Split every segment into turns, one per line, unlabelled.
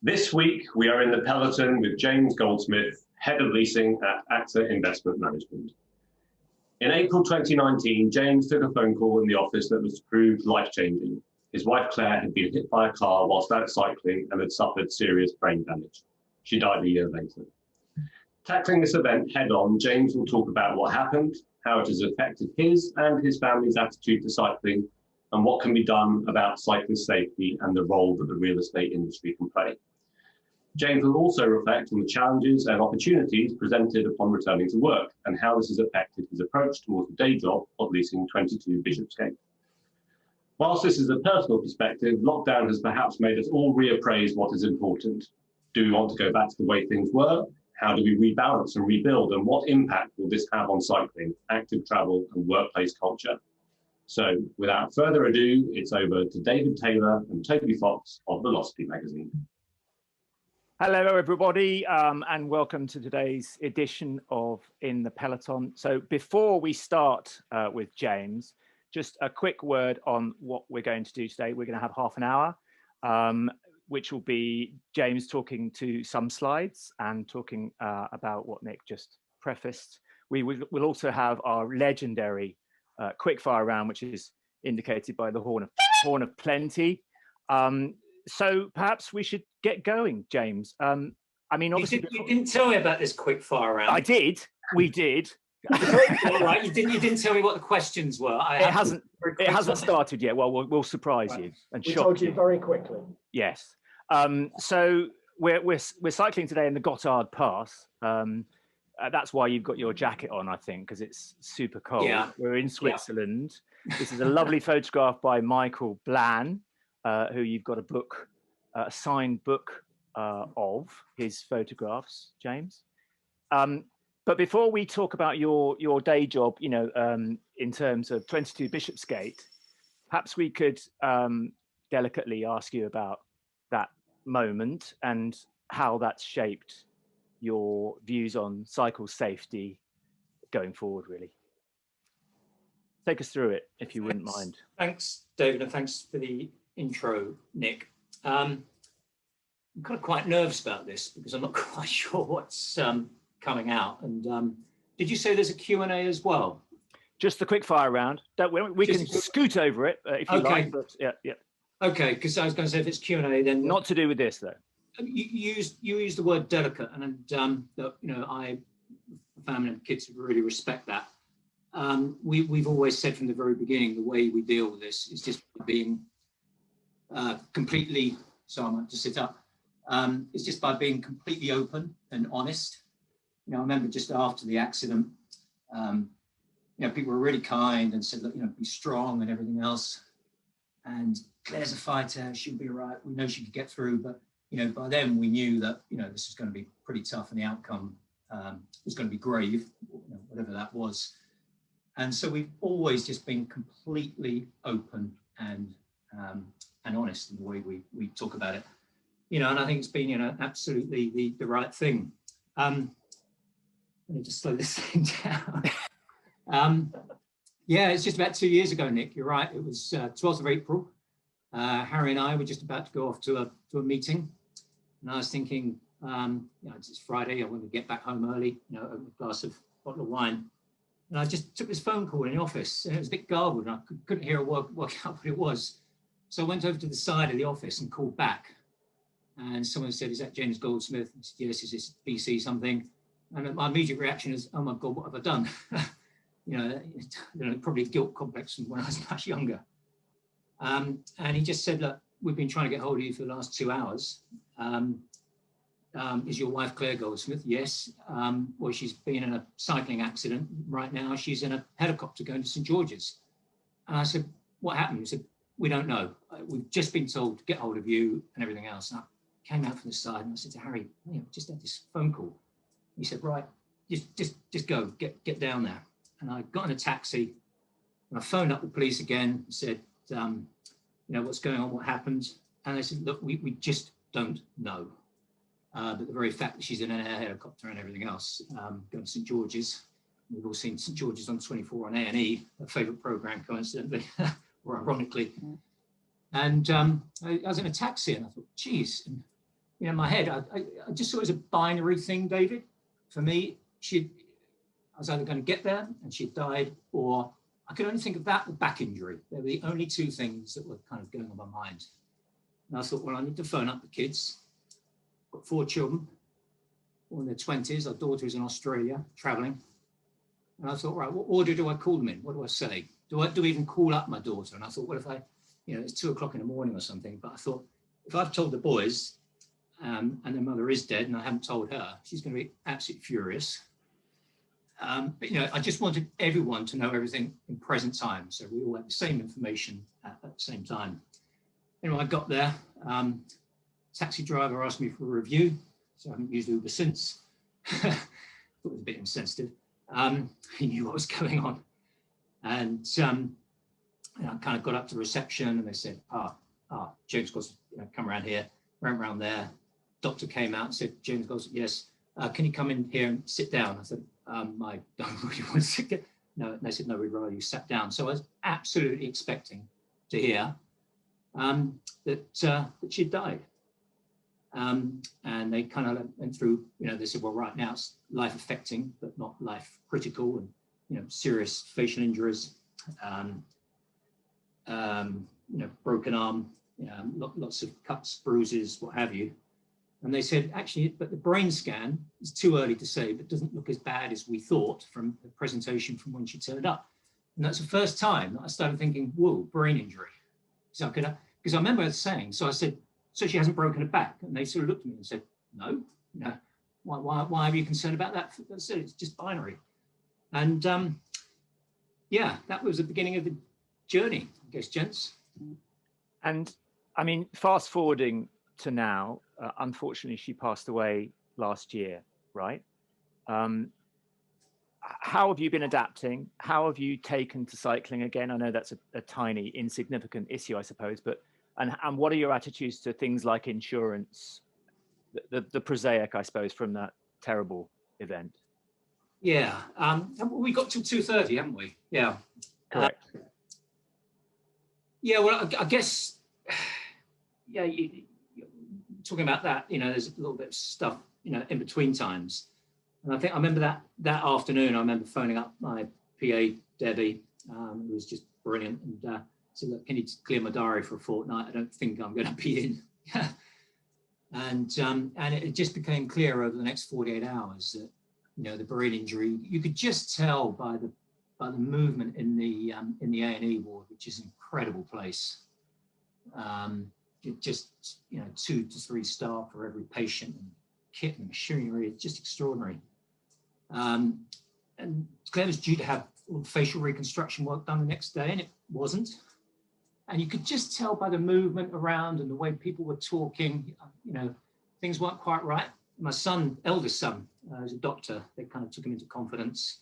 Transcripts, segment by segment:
This week, we are in the Peloton with James Goldsmith, Head of Leasing at AXA Investment Management. In April 2019, James took a phone call in the office that was proved life-changing. His wife, Claire, had been hit by a car whilst out cycling and had suffered serious brain damage. She died a year later. Tackling this event head-on, James will talk about what happened, how it has affected his and his family's attitude to cycling, and what can be done about cyclist safety and the role that the real estate industry can play. James will also reflect on the challenges and opportunities presented upon returning to work and how this has affected his approach towards the day job of leasing 22 Bishopsgate. Whilst this is a personal perspective, lockdown has perhaps made us all reappraise what is important. Do we want to go back to the way things were? How do we rebalance and rebuild? And what impact will this have on cycling, active travel and workplace culture? So without further ado, it's over to David Taylor and Toby Fox of Velocity magazine.
Hello, everybody, and welcome to today's edition of In the Peloton. So before we start with James, just a quick word on what we're going to do today. We're going to have half an hour, which will be James talking to some slides and talking about what Nick just prefaced. We'll also have our legendary quickfire round, which is indicated by the horn of plenty. So perhaps we should get going, James. I mean, obviously
you didn't tell me about this quick fire round.
I did. We did.
All right. You didn't tell me what the questions were.
It hasn't started yet. Well, we'll surprise you and shock you.
We told you very quickly.
Yes. So we're cycling today in the Gotthard Pass. That's why you've got your jacket on, I think, because it's super cold.
Yeah.
We're in Switzerland. Yeah. This is a lovely photograph by Michael Blann, who you've got a signed book of his photographs, James. But before we talk about your day job, in terms of 22 Bishopsgate, perhaps we could delicately ask you about that moment and how that's shaped your views on cycle safety going forward, really. Take us through it, if you wouldn't mind.
Thanks, David, and thanks for the intro, Nick. I'm kind of quite nervous about this because I'm not quite sure what's coming out. And did you say there's a Q&A as well?
Just the quick fire round. We can scoot over it if you like. But yeah. Okay,
because I was going to say if it's Q&A, then
not to do with this though.
You used the word delicate, and I, family and kids really respect that. We've always said from the very beginning the way we deal with this is just being completely. So I'm going to sit up. It's just by being completely open and honest. I remember just after the accident, people were really kind and said, look, be strong and everything else. And Claire's a fighter; she'll be all right. We know she could get through, but by then we knew that this was going to be pretty tough, and the outcome was going to be grave, whatever that was. And so we've always just been completely open and honest in the way we talk about it, and I think it's been, absolutely the right thing. Let me just slow this thing down. It's just about 2 years ago, Nick. You're right. It was 12th of April. Harry and I were just about to go off to a meeting, and I was thinking, it's Friday. I want to get back home early. Open a bottle of wine. And I just took this phone call in the office, and it was a bit garbled, and I couldn't hear a word, work out what it was. So I went over to the side of the office and called back. And someone said, is that James Goldsmith? I said, yes, is this BC something? And my immediate reaction is, oh my God, what have I done? Probably guilt complex from when I was much younger. And he just said, look, we've been trying to get hold of you for the last 2 hours. Is your wife Claire Goldsmith? Yes. Well, she's been in a cycling accident. Right now, she's in a helicopter going to St. George's. And I said, what happened? He said, we don't know. We've just been told to get hold of you and everything else. And I came out from the side and I said to Harry, just had this phone call. He said, right, just go, get down there. And I got in a taxi and I phoned up the police again and said, what's going on, what happened? And they said, look, we just don't know. But the very fact that she's in an air helicopter and everything else, going to St. George's, we've all seen St. George's on 24 on A&E, a favourite programme, coincidentally, or ironically. And I was in a taxi and I thought, geez, and in my head, I just saw it as a binary thing, David. For me, I was either going to get there and she'd died, or I could only think of that or back injury. They were the only two things that were kind of going on my mind. And I thought, well, I need to phone up the kids. I've got 4 children, all in their 20s. Our daughter is in Australia, traveling. And I thought, right, what order do I call them in? What do I say? Do I even call up my daughter? And I thought, what if it's 2 o'clock in the morning or something. But I thought, if I've told the boys and their mother is dead and I haven't told her, she's going to be absolutely furious. But I just wanted everyone to know everything in present time. So we all had the same information at the same time. Anyway, I got there. Taxi driver asked me for a review. So I haven't used Uber since. Thought it was a bit insensitive. He knew what was going on. And I kind of got up to reception and they said, James Goldsmith, come around here. Went around there. Doctor came out and said, James Goldsmith, yes. Can you come in here and sit down? I said, I don't really want to sit down. No, they said, no, we'd rather you sat down. So I was absolutely expecting to hear that she'd died. And they kind of went through, they said, well, right now it's life affecting, but not life critical, and, serious facial injuries, broken arm, lots of cuts, bruises, what have you. And they said, actually, but the brain scan is too early to say, but doesn't look as bad as we thought from the presentation from when she turned up. And that's the first time that I started thinking, whoa, brain injury. So because I remember saying, so I said, so she hasn't broken her back? And they sort of looked at me and said, no, why are you concerned about that? I said, it's just binary. And that was the beginning of the journey, I guess, gents.
And I mean, fast forwarding to now, unfortunately, she passed away last year, right? How have you been adapting? How have you taken to cycling again? I know that's a tiny, insignificant issue, I suppose, but and what are your attitudes to things like insurance, the prosaic, I suppose, from that terrible event?
Yeah, we got till 2:30, haven't we? Yeah.
Correct.
Well, I guess, talking about that, there's a little bit of stuff, in between times. And I remember that afternoon, I remember phoning up my PA, Debbie, who was just brilliant, and said, look, can you clear my diary for a fortnight? I don't think I'm going to be in. And it just became clear over the next 48 hours that, the brain injury, you could just tell by the movement in the A&E ward, which is an incredible place. It just, 2 to 3 staff for every patient, and kit and machinery. It's just extraordinary. And Claire was due to have facial reconstruction work done the next day, and it wasn't. And you could just tell by the movement around and the way people were talking, things weren't quite right. My eldest son, is a doctor. They kind of took him into confidence.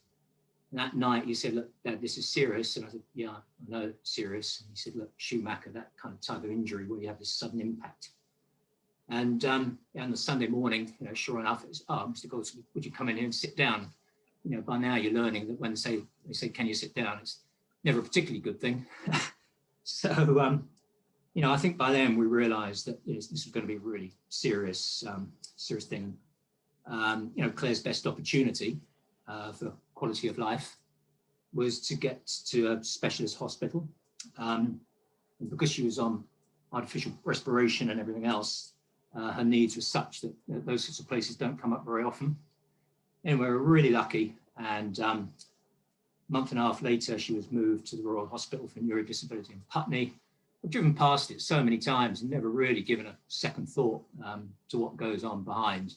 And that night he said, look, Dad, this is serious. And I said, yeah, I know it's serious. And he said, look, Schumacher, that kind of type of injury where you have this sudden impact. And on the Sunday morning, sure enough, it was, Mr. Goldsmith, would you come in here and sit down? By now you're learning that when they say, can you sit down? It's never a particularly good thing. So, I think by then we realized that this was going to be a really serious thing. Claire's best opportunity for quality of life was to get to a specialist hospital. And because she was on artificial respiration and everything else, her needs were such that those sorts of places don't come up very often. Anyway, we were really lucky. And a month and a half later, she was moved to the Royal Hospital for Neurodisability in Putney. I've driven past it so many times and never really given a second thought to what goes on behind.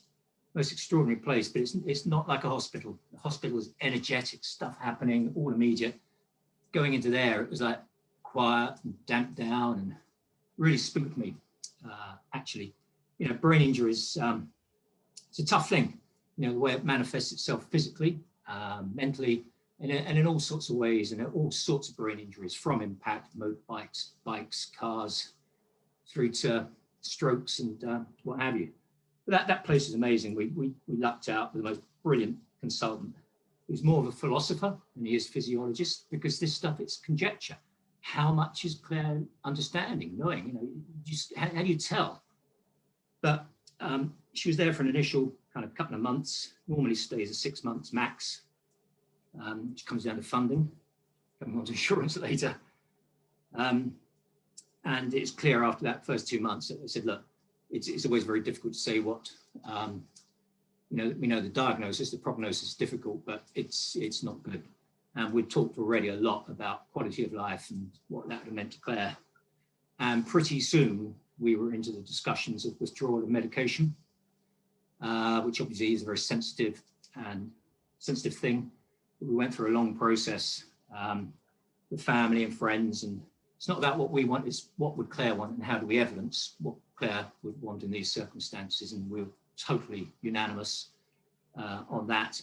Most extraordinary place, but it's not like a hospital. The hospital is energetic, stuff happening, all immediate. Going into there, it was like quiet and damped down and really spooked me, actually. Brain injuries, it's a tough thing, the way it manifests itself physically, mentally, and in all sorts of ways, and all sorts of brain injuries, from impact, motorbikes, bikes, cars, through to strokes and what have you. But that place is amazing. We lucked out with the most brilliant consultant. He's more of a philosopher than he is physiologist, because this stuff, it's conjecture. How much is Claire understanding, knowing, how do you tell? But She was there for an initial kind of couple of months, normally stays at 6 months max, which comes down to funding, coming on to insurance later. And it's clear after that first 2 months that they said, look, it's always very difficult to say what, we know the diagnosis, the prognosis is difficult, but it's not good. And we'd talked already a lot about quality of life and what that would have meant to Claire. And pretty soon we were into the discussions of withdrawal of medication, which obviously is a very sensitive thing. We went through a long process with family and friends, and it's not about what we want, it's what would Claire want and how do we evidence what Claire would want in these circumstances. And we were totally unanimous on that.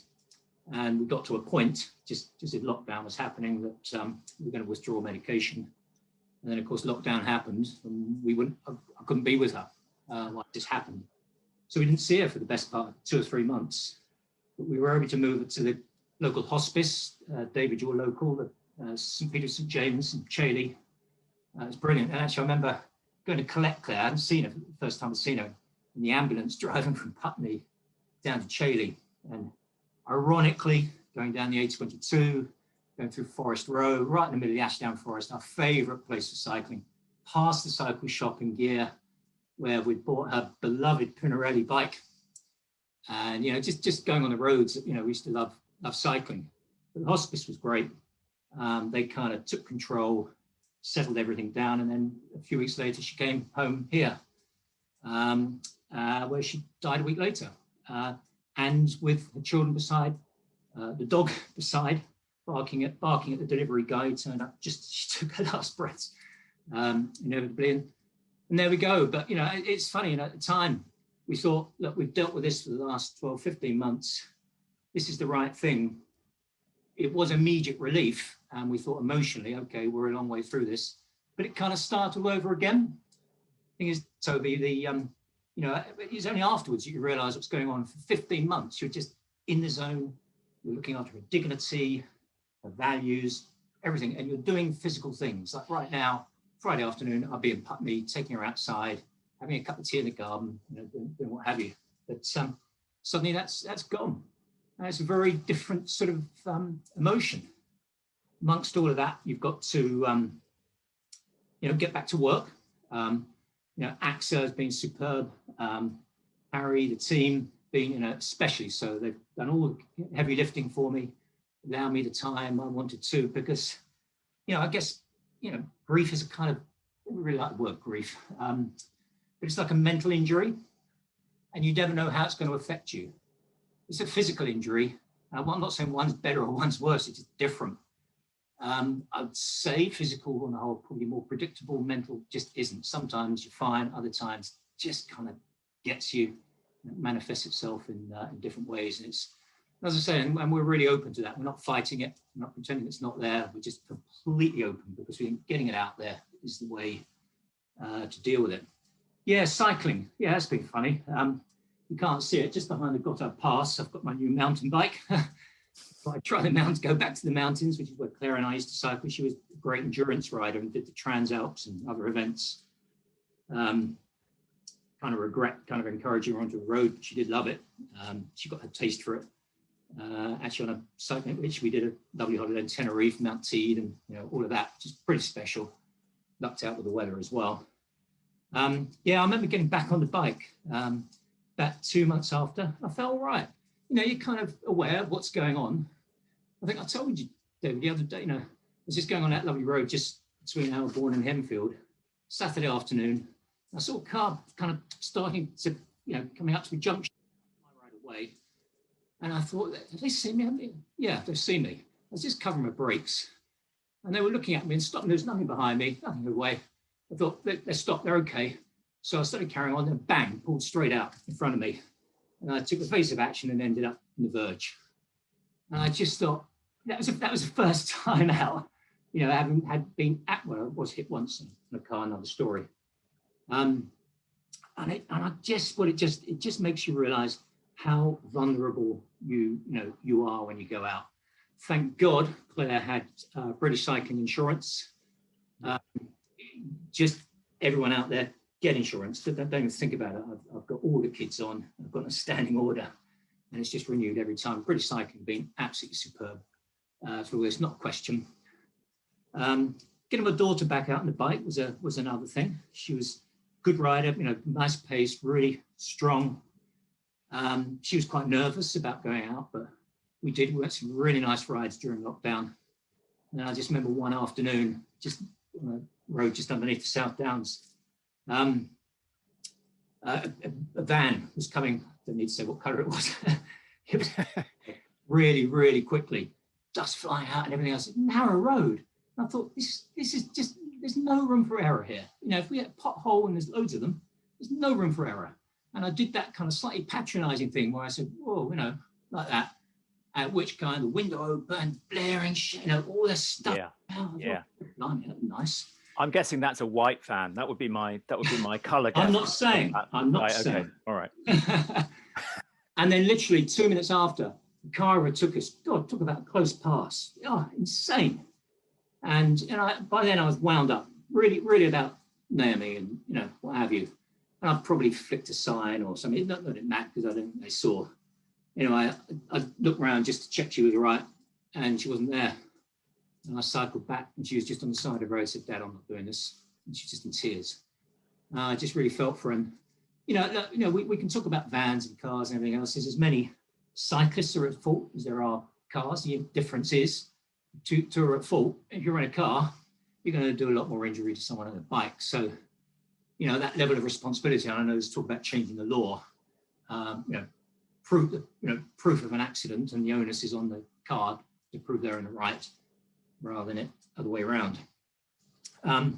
And we got to a point, just as lockdown was happening, that we were going to withdraw medication. And then, of course, lockdown happened, and I couldn't be with her while it just happened. So we didn't see her for the best part of 2 or 3 months. But we were able to move her to the local hospice, David, your local, St. Peter, St. James in Chailey. It was brilliant. And actually, I remember going to collect Claire. I hadn't seen her for the first time I'd seen her in the ambulance driving from Putney down to Chailey. And ironically, going down the A22, going through Forest Row, right in the middle of the Ashdown Forest, our favourite place for cycling, past the cycle shop in Gear, where we'd bought her beloved Pinarelli bike. And, just going on the roads, we used to love cycling. But the hospice was great. They kind of took control, settled everything down. And then a few weeks later, she came home here, where she died a week later. And with her children beside, the dog beside, barking at the delivery guy, turned up she took her last breaths, inevitably. And there we go. But, it's funny, at the time, we thought, look, we've dealt with this for the last 12, 15 months. This is the right thing. It was immediate relief. And we thought emotionally, okay, we're a long way through this. But it kind of started all over again. The thing is, Toby, it's only afterwards that you realise what's going on. For 15 months, you're just in the zone. You're looking after her dignity, her values, everything. And you're doing physical things. Like right now, Friday afternoon, I'll be in Putney, taking her outside, having a cup of tea in the garden, doing what have you. But suddenly that's gone. And it's a very different sort of emotion. Amongst all of that, you've got to, get back to work. AXA has been superb. Harry, the team, being, especially so, they've done all the heavy lifting for me, allowed me the time I wanted to, because, I guess, grief is a kind of, I don't really like the word grief, but it's like a mental injury, and you never know how it's going to affect you. It's a physical injury. Well, I'm not saying one's better or one's worse, it's just different. I'd say physical on the whole, probably more predictable. Mental just isn't. Sometimes you're fine, other times just kind of gets you, it manifests itself in different ways. And it's, as I say, and we're really open to that. We're not fighting it, we're not pretending it's not there. We're just completely open, because getting it out there is the way to deal with it. Yeah, cycling. Yeah, that's been funny. You can't see it, just behind the Gotthard Pass, I've got my new mountain bike. I try go back to the mountains, which is where Claire and I used to cycle. She was a great endurance rider and did the Transalps and other events. Kind of regret kind of encouraging her onto the road, but she did love it. She got her taste for it. Actually, on a cycling, which we did a lovely holiday in Tenerife, Mount Teed, and all of that, which is pretty special. Lucked out with the weather as well. Yeah, I remember getting back on the bike about 2 months after. I felt all right. You're kind of aware of what's going on. I think I told you, David, the other day, I was just going on that lovely road just between Albourne and Henfield, Saturday afternoon. I saw a car kind of starting to, coming up to a junction right away. And I thought, have they seen me? Haven't they? Yeah, they've seen me. I was just covering my brakes. And they were looking at me and stopping. There was nothing behind me, nothing away. I thought, they stopped, they're okay. So I started carrying on, and bang, pulled straight out in front of me. And I took evasive action and ended up in the verge. And I just thought, that was the first time out, having had been I was hit once in a car, another story. And it just makes you realize how vulnerable you are when you go out. Thank God Claire had British cycling insurance. Just everyone out there, get insurance. Don't even think about it. I've got all the kids on. I've got a standing order, and it's just renewed every time. British Cycling being absolutely superb through this, not a question. Getting my daughter back out on the bike was another thing. She was a good rider, nice pace, really strong. She was quite nervous about going out, but we went some really nice rides during lockdown. And I just remember one afternoon, just on a road just underneath the South Downs, a van was coming. Don't need to say what colour it was. It was really, really quickly, dust flying out and everything else. Narrow road. And I thought, this is just, there's no room for error here. If we get a pothole and there's loads of them, there's no room for error. And I did that kind of slightly patronising thing where I said, whoa, like that. At which kind the window open, blaring, all this stuff.
Yeah.
Blimey, that was nice.
I'm guessing that's a white van. That would be my colour.
I'm not saying.
Okay. All right.
And then literally 2 minutes after, the car overtook us. God, talk about a close pass. Oh, insane. And by then I was wound up, really, really about naming and what have you. And I probably flicked a sign or something. Not that it mattered because I don't think they saw. I looked around just to check she was right, and she wasn't there. And I cycled back, and she was just on the side of the road. I said, "Dad, I'm not doing this." And she's just in tears. I just really felt for him. We can talk about vans and cars and everything else. There's as many cyclists are at fault as there are cars. The difference is, two are at fault. If you're in a car, you're going to do a lot more injury to someone on a bike. So, that level of responsibility. And I know there's talk about changing the law. Proof of an accident, and the onus is on the card to prove they're in the right, rather than it other way around. We're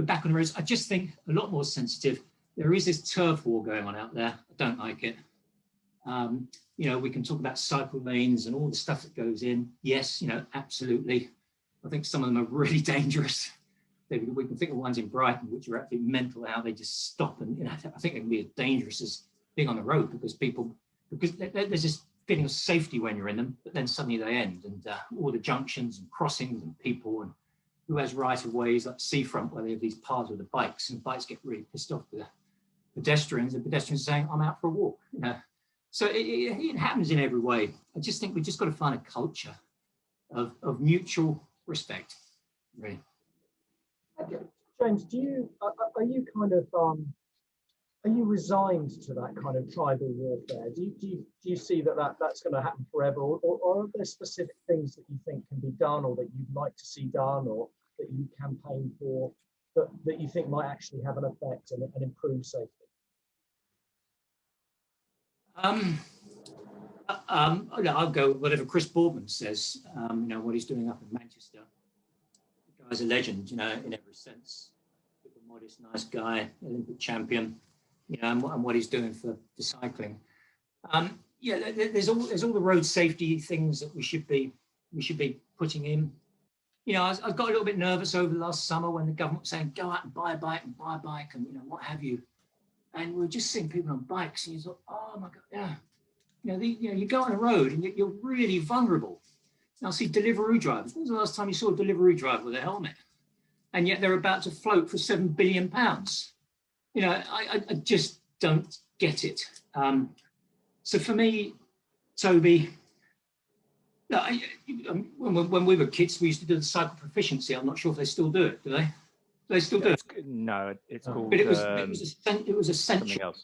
back on the roads. I just think a lot more sensitive. There is this turf war going on out there. I don't like it. We can talk about cycle lanes and all the stuff that goes in. Yes, absolutely. I think some of them are really dangerous. We can think of ones in Brighton, which are absolutely mental, how they just stop. And I think they can be as dangerous as being on the road because there's this feeling of safety when you're in them, but then suddenly they end, and all the junctions and crossings and people, and who has right of ways like seafront where they have these paths with the bikes, and bikes get really pissed off with the pedestrians, and pedestrians saying, "I'm out for a walk." So it happens in every way. I just think we just got to find a culture of mutual respect, really.
Okay. James, are you resigned to that kind of tribal warfare? Do you see that's going to happen forever, or are there specific things that you think can be done, or that you'd like to see done, or that you campaign for that you think might actually have an effect and improve safety?
I'll go with whatever Chris Boardman says. What he's doing up in Manchester. The guy's a legend, in every sense. A modest, nice guy, Olympic champion. And what he's doing for cycling. There's all the road safety things that we should be putting in. I got a little bit nervous over the last summer when the government was saying go out and buy a bike and what have you. And we were just seeing people on bikes, and you thought, oh my God, yeah. You go on a road and you're really vulnerable. And I see Deliveroo drivers. When was the last time you saw a Deliveroo driver with a helmet? And yet they're about to float for £7 billion. I just don't get it. So for me, Toby, when we were kids, we used to do the cycle proficiency. I'm not sure if they still do it. Do they? Do they still do it?
No, it's called.
But it was essential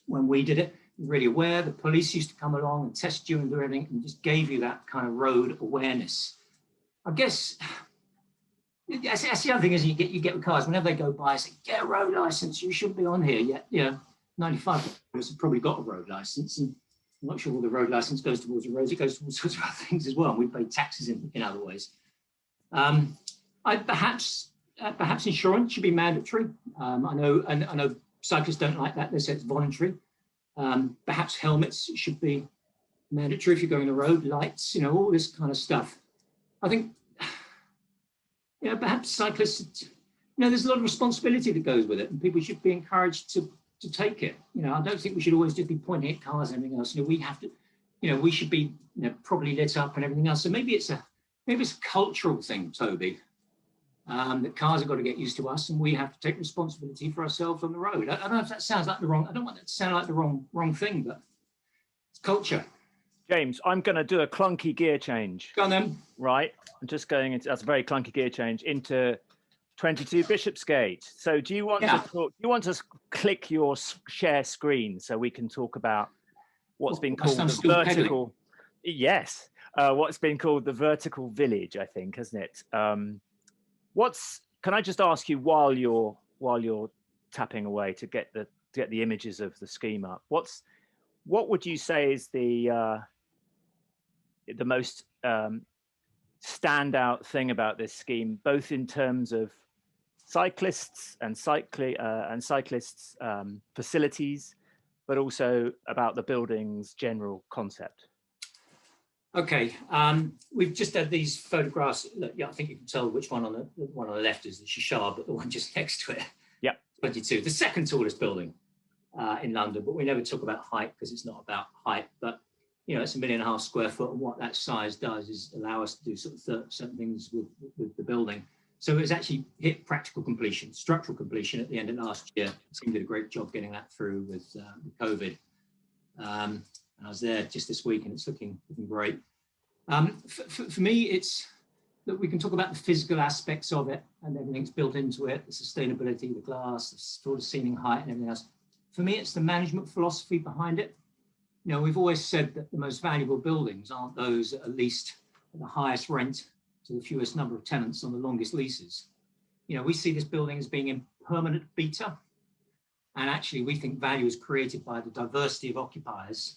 when we did it. Really aware. The police used to come along and test you and do everything, and just gave you that kind of road awareness. I guess. That's the other thing is you get with cars, whenever they go by, I say, get a road license, you shouldn't be on here yet. 95% of us have probably got a road license, and I'm not sure all the road license goes towards the roads, it goes towards sorts of other things as well, and we pay taxes in other ways. Perhaps insurance should be mandatory. I know cyclists don't like that, they say it's voluntary. Perhaps helmets should be mandatory if you're going on the road, lights, all this kind of stuff. I think perhaps cyclists, there's a lot of responsibility that goes with it, and people should be encouraged to take it. I don't think we should always just be pointing at cars and everything else. We have to, we should be properly lit up and everything else. So maybe it's a cultural thing, Toby. that cars have got to get used to us, and we have to take responsibility for ourselves on the road. I don't know if that sounds like the wrong. I don't want that to sound like the wrong thing, but it's culture.
James, I'm going to do a clunky gear change.
Go on then.
Right, I'm just going into, that's a very clunky gear change, into 22 Bishopsgate. So do you want to talk, do you want to click your share screen so we can talk about what's been called the vertical? Yes, what's been called the vertical village, I think, hasn't it? Can I just ask you while you're tapping away to get the images of the scheme up? What would you say is the most standout thing about this scheme, both in terms of cyclists and cyclists facilities, but also about the building's general concept?
Okay, we've just had these photographs. Look, yeah, I think you can tell which one on the left is the Shishar, but the one just next to it. Yeah, 22, the second tallest building in London. But we never talk about height because it's not about height. But you know, it's 1.5 million square foot, and what that size does is allow us to do sort of certain things with the building. So it's actually hit practical completion, structural completion at the end of last year. The team did a great job getting that through with COVID. And I was there just this week, and it's looking great. For me, it's that we can talk about the physical aspects of it, and everything's built into it, the sustainability, the glass, the sort of ceiling height, and everything else. For me, it's the management philosophy behind it. You know, we've always said that the most valuable buildings aren't those that are leased at the highest rent to the fewest number of tenants on the longest leases. You know, we see this building as being in permanent beta, and actually we think value is created by the diversity of occupiers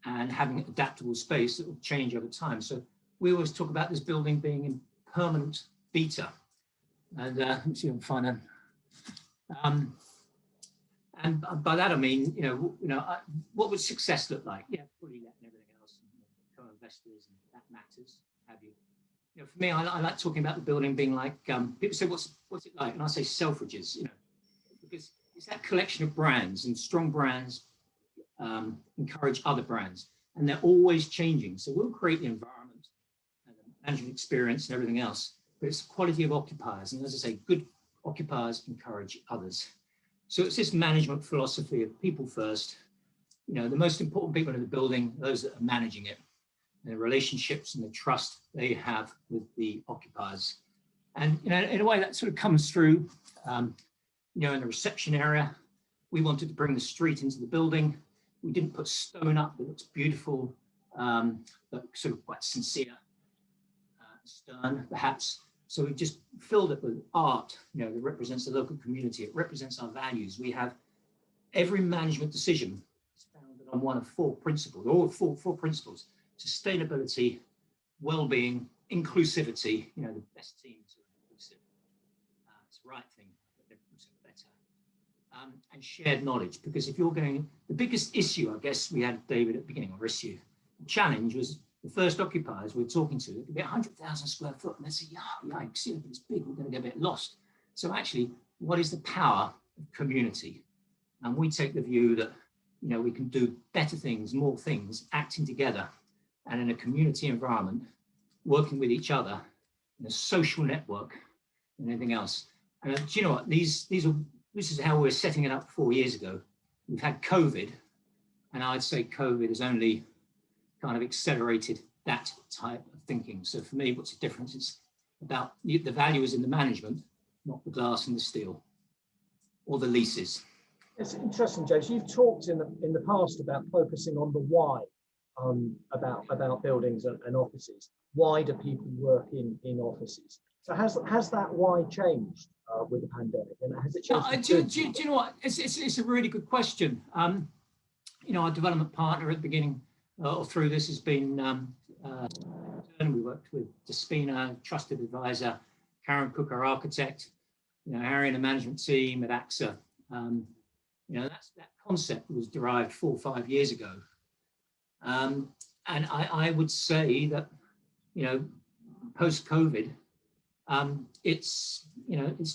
and having adaptable space that will change over time. So we always talk about this building being in permanent beta. And let me see if I can find that. And by that I mean, what would success look like? Yeah, fully let and everything else, co-investors, and that matters. Have you? You know, for me, I like talking about the building being like, people say, what's it like? And I say Selfridges, you know, because it's that collection of brands, and strong brands encourage other brands, and they're always changing. So we'll create the environment and the management experience and everything else, but it's the quality of occupiers. And as I say, good occupiers encourage others. So it's this management philosophy of people first. You know, the most important people in the building, those that are managing it, and the relationships and the trust they have with the occupiers. And you know, in a way that sort of comes through, you know, in the reception area, we wanted to bring the street into the building. We didn't put stone up that looks beautiful, but sort of quite sincere, stern perhaps. So we just filled it with art, you know, that represents the local community. It represents our values. We have every management decision is founded on one of 4 principles, or four principles: sustainability, well-being, inclusivity. You know, the best teams are inclusive. It's the right thing, but they're also better. And shared knowledge, because if you're going, the biggest issue, I guess, we had, David, at the beginning, or issue, the challenge was the first occupiers we were talking to, it could be 100,000 square foot, and they say, yikes, it's big, we're going to get a bit lost. So actually, what is the power of community? And we take the view that, you know, we can do better things, more things, acting together, and in a community environment, working with each other, in a social network, and everything else. And do you know what? This is how we were setting it up 4 years ago. We've had COVID, and I'd say COVID has only kind of accelerated that type of thinking. So for me, what's the difference? It's about the value is in the management, not the glass and the steel, or the leases.
It's interesting, James. You've talked in the past about focusing on the why, about buildings and offices. Why do people work in offices? So has that why changed with the pandemic, and has it changed?
Do you know what? It's a really good question. You know, our development partner at the beginning or through this has been, we worked with Despina, trusted advisor, Karen Cook, our architect, you know, Harry and the management team at AXA. You know, that concept was derived 4 or 5 years ago. And I would say that, you know, post-COVID, it's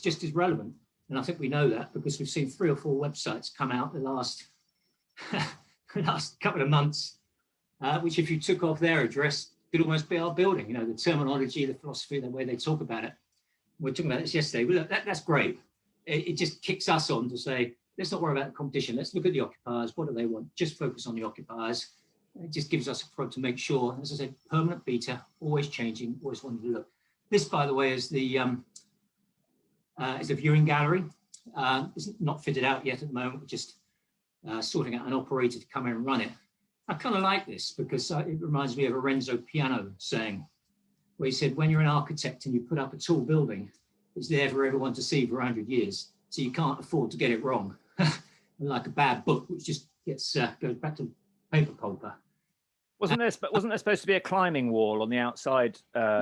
just as relevant. And I think we know that because we've seen 3 or 4 websites come out the last couple of months, which if you took off their address, could almost be our building, you know, the terminology, the philosophy, the way they talk about it. We were talking about this yesterday. Well, look, that's great. It just kicks us on to say, let's not worry about the competition. Let's look at the occupiers. What do they want? Just focus on the occupiers. It just gives us a front to make sure, as I said, permanent beta, always changing, always wanting to look. This, by the way, is the viewing gallery. It's not fitted out yet at the moment. We're just sorting out an operator to come in and run it. I kind of like this because it reminds me of a Renzo Piano saying, where he said, when you're an architect and you put up a tall building, it's there for everyone to see for 100 years. So you can't afford to get it wrong. Like a bad book, which just gets goes back to paper pulper.
Wasn't there supposed to be a climbing wall on the outside?
No,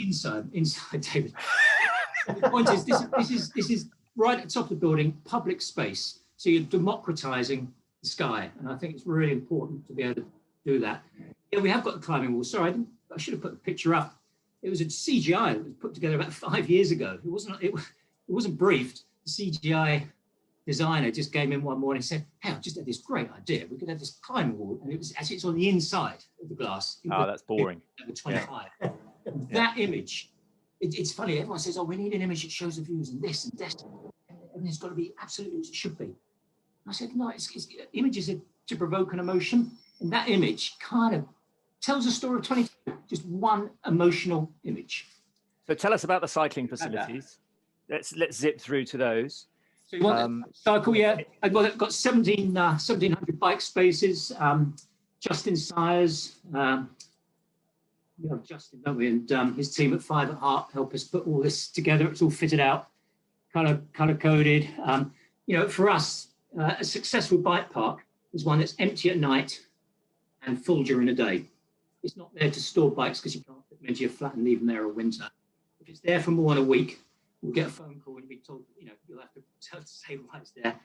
inside, David. The point is, this is right at the top of the building, public space. So you're democratizing the sky, and I think it's really important to be able to do that. Yeah, we have got the climbing wall. Sorry, I should have put the picture up. It was a CGI that was put together about 5 years ago. It wasn't briefed. The CGI designer just came in one morning and said, hey, I just had this great idea. We could have this climbing wall. And it was actually, it's on the inside of the glass.
Oh, that's boring.
Number 25. Yeah. That image, it's funny. Everyone says, oh, we need an image that shows the views and this and this. And it's got to be absolutely as it should be. I said, no, images are to provoke an emotion. And that image kind of tells a story of 22, just one emotional image.
So tell us about the cycling facilities. Let's zip through to those.
So you want to cycle, yeah. I've got 1,700 bike spaces. Justin Sires, we have Justin, don't we? And his team at 5 at Heart help us put all this together. It's all fitted out, color coded. For us, a successful bike park is one that's empty at night and full during the day. It's not there to store bikes because you can't put them into your flat and leave them there all winter. If it's there for more than a week, we'll get a phone call and you'll be told, you'll have to say why it's there.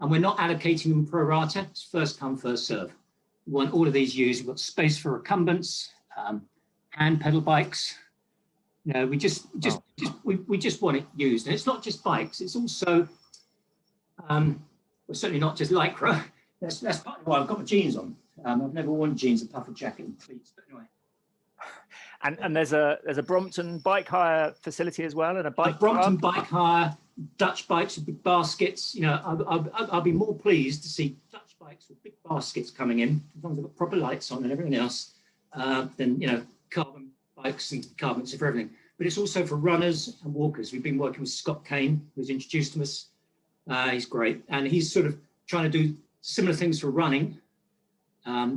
And we're not allocating them pro rata. It's first come, first serve. We want all of these used. We've got space for recumbents, hand pedal bikes. We just want it used. And it's not just bikes. It's also, certainly not just Lycra. That's partly why I've got my jeans on. I've never worn jeans, a puffer jacket and cleats, but anyway.
And there's a Brompton bike hire facility as well, and a
Brompton bike hire, Dutch bikes with big baskets. I'll be more pleased to see Dutch bikes with big baskets coming in, as long as they've got proper lights on and everything else, than carbon bikes and carbons for everything. But it's also for runners and walkers. We've been working with Scott Kane, who's introduced to us. He's great, and he's sort of trying to do similar things for running.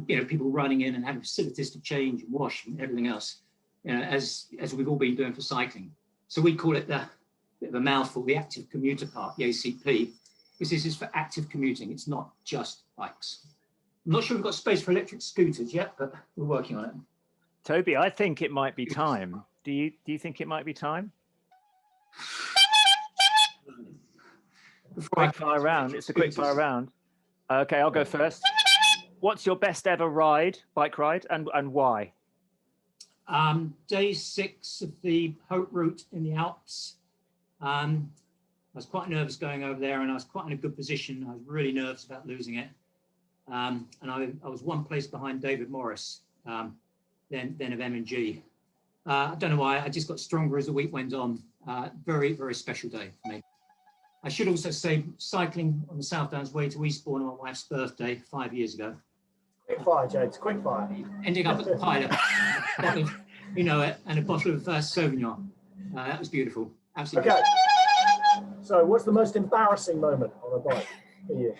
People running in and having facilities to change and wash and everything else, as we've all been doing for cycling. So we call it the bit of a mouthful, the active commuter part, the ACP, because this is for active commuting. It's not just bikes. I'm not sure we've got space for electric scooters yet, but we're working on it.
Toby, I think it might be time. Do you think it might be time? Quick fire round. It's a quick fire round. Okay, I'll go first. What's your best ever bike ride, and why?
Day 6 of the Haute Route in the Alps. I was quite nervous going over there, and I was quite in a good position. I was really nervous about losing it. And I was one place behind David Morris, then of M&G. I don't know why, I just got stronger as the week went on. Very, very special day for me. I should also say, cycling on the South Downs Way to Eastbourne on my wife's birthday 5 years ago.
Quick fire, James, quick fire.
Ending up at the pilot, and a bottle of Sauvignon. That was beautiful, absolutely.
Okay. So what's the most embarrassing moment on a bike for you?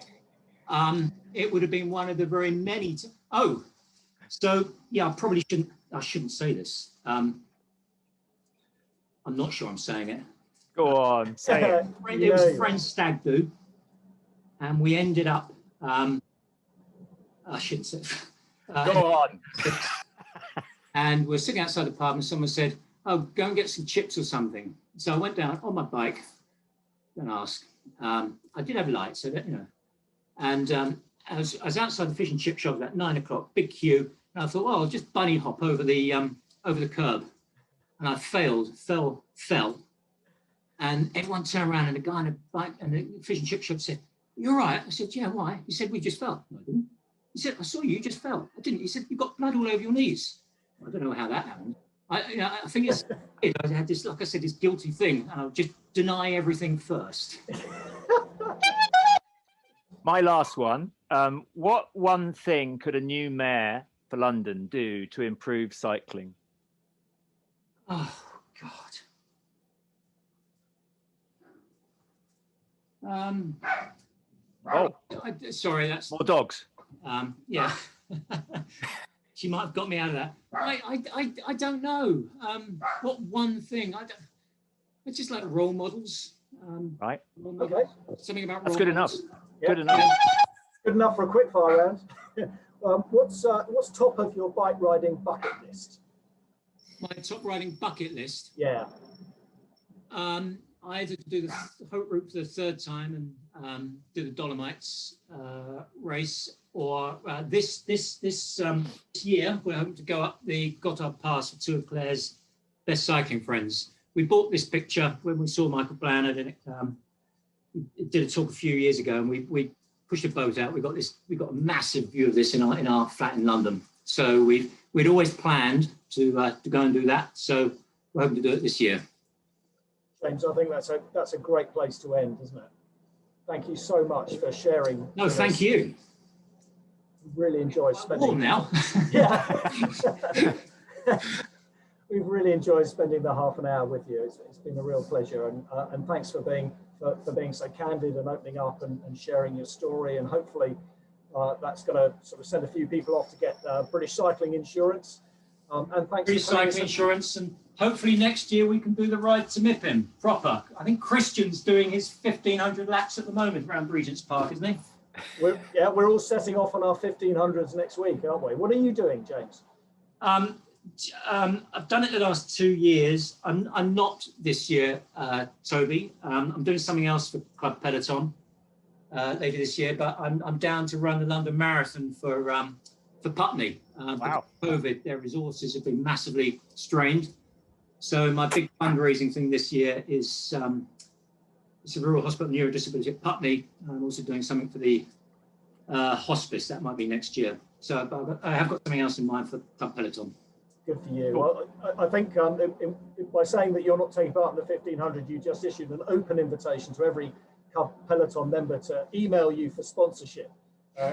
It would have been one of the very many. I shouldn't say this. I'm not sure I'm saying it.
Go on, say it.
It was a friend's stag do, and we ended up. I shouldn't say.
Go on.
And we're sitting outside the pub, and someone said, "Oh, go and get some chips or something." So I went down on my bike. Don't ask. I did have lights, so that And I was outside the fish and chip shop about 9 o'clock, big queue, and I thought, well, I'll just bunny hop over the curb, and I fell. And everyone turned around, and the guy in the bike and the fish and chip shop said, "You're right." I said, "Yeah, why?" He said, "We just fell." No, I didn't. He said, "I saw you just fell." I didn't. He said, "You've got blood all over your knees." I don't know how that happened. I think it's, I had this, like I said, this guilty thing, and I'll just deny everything first.
My last one. What one thing could a new mayor for London do to improve cycling?
Oh, God. Sorry, that's...
More dogs.
Yeah. She might have got me out of that. I don't know. What one thing? It's just like role models.
Right.
Okay.
Something about
That's
role
good
models.
enough. Good enough.
Good enough for a quick fire round. What's top of your bike riding bucket list?
My top riding bucket list.
Yeah.
I had to do the Hope Route for the third time and do the Dolomites race. Or this year, we're hoping to go up the Gothard Pass for two of Claire's best cycling friends. We bought this picture when we saw Michael Blanard, and it did a talk a few years ago, and we pushed a boat out. We got a massive view of this in our flat in London. So we'd always planned to go and do that. So we're hoping to do it this year.
James, I think that's a great place to end, isn't it? Thank you so much for sharing.
No, thank you.
Really enjoyed spending.
Warm now.
Yeah. We've really enjoyed spending the half an hour with you. It's been a real pleasure, and thanks for being so candid and opening up and sharing your story. And hopefully, that's going to sort of send a few people off to get British cycling insurance. And thanks
British cycling insurance, and hopefully next year we can do the ride to Mippin proper. I think Christian's doing his 1,500 laps at the moment around Regent's Park, isn't he?
We're all setting off on our 1500s next week, aren't we? What are you doing, James?
I've done it the last 2 years. I'm not this year, Toby. I'm doing something else for Club Peloton later this year, but I'm down to run the London Marathon for Putney.
Wow.
COVID, their resources have been massively strained. So my big fundraising thing this year is it's a rural hospital neurodisability at Putney. I'm also doing something for the hospice. That might be next year. So I have got something else in mind for Club Peloton.
Good for you. Well, I think by saying that you're not taking part in the 1500, you just issued an open invitation to every Club Peloton member to email you for sponsorship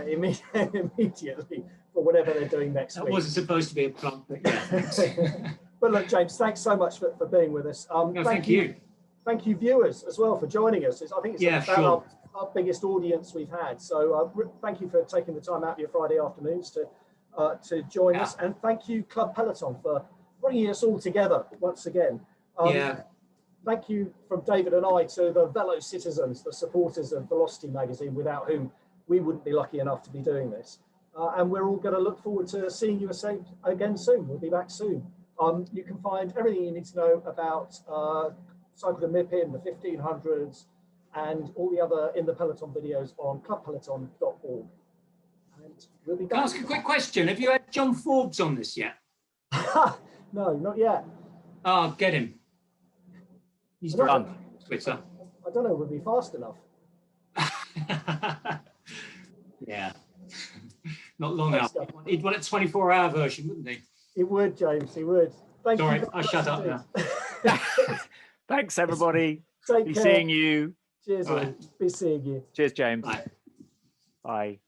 immediately for whatever they're doing next week.
That wasn't supposed to be a plug, but yeah.
But look, James, thanks so much for being with us.
No, thank you.
Thank you, viewers, as well, for joining us. I think it's about our biggest audience we've had. So thank you for taking the time out of your Friday afternoons to join us. And thank you, Club Peloton, for bringing us all together once again. Thank you from David and I to the fellow citizens, the supporters of Velocity magazine, without whom we wouldn't be lucky enough to be doing this. And we're all going to look forward to seeing you again soon. We'll be back soon. You can find everything you need to know about Cycle the Mippin, the 1500s, and all the other In the Peloton videos on clubpeloton.org. And we'll be back.
Can I ask a quick question? Have you had John Forbes on this yet?
No, not yet.
Oh, get him. He's done. Twitter.
I don't know, would be fast enough.
Yeah. Not long enough. He'd want a 24-hour version, wouldn't he?
He would, James, he would. Thank you.
Sorry, I'll shut up now.
Thanks, everybody.
Take
Be
care.
seeing you.
Cheers,
All right.
Be seeing you.
Cheers, James.
Bye.
Bye.